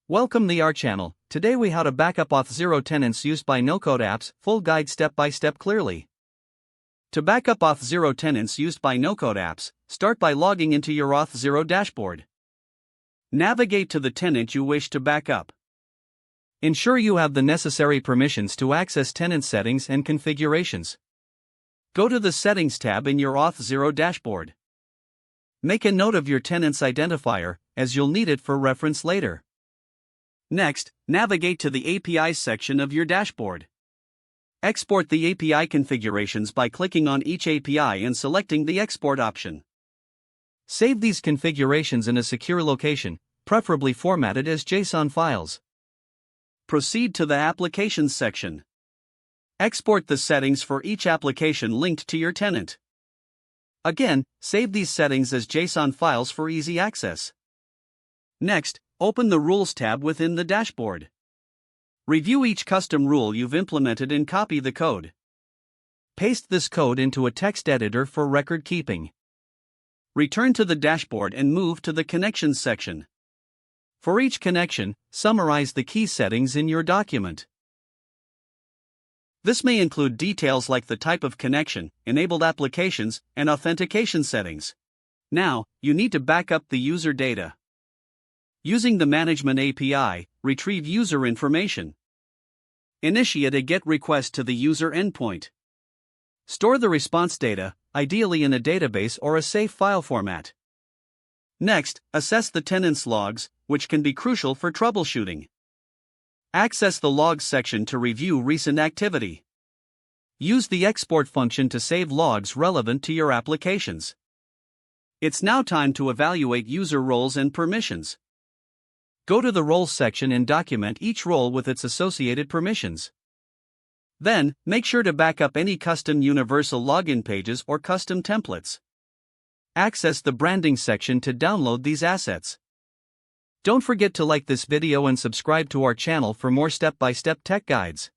Welcome to our channel. Today we how to backup Auth0 tenants used by no-code apps, full guide step by step clearly. To backup Auth0 tenants used by no-code apps, start by logging into your Auth0 dashboard. Navigate to the tenant you wish to backup. Ensure you have the necessary permissions to access tenant settings and configurations. Go to the Settings tab in your Auth0 dashboard. Make a note of your tenant's identifier, as you'll need it for reference later. Next, navigate to the APIs section of your dashboard. Export the API configurations by clicking on each API and selecting the Export option. Save these configurations in a secure location, preferably formatted as JSON files. Proceed to the Applications section. Export the settings for each application linked to your tenant. Again, save these settings as JSON files for easy access. Next, open the Rules tab within the dashboard. Review each custom rule you've implemented and copy the code. Paste this code into a text editor for record keeping. Return to the dashboard and move to the Connections section. For each connection, summarize the key settings in your document. This may include details like the type of connection, enabled applications, and authentication settings. Now, you need to back up the user data. Using the Management API, retrieve user information. Initiate a GET request to the user endpoint. Store the response data, ideally in a database or a safe file format. Next, assess the tenant's logs, which can be crucial for troubleshooting. Access the Logs section to review recent activity. Use the Export function to save logs relevant to your applications. It's now time to evaluate user roles and permissions. Go to the Roles section and document each role with its associated permissions. Then, make sure to back up any custom universal login pages or custom templates. Access the Branding section to download these assets. Don't forget to like this video and subscribe to our channel for more step-by-step tech guides.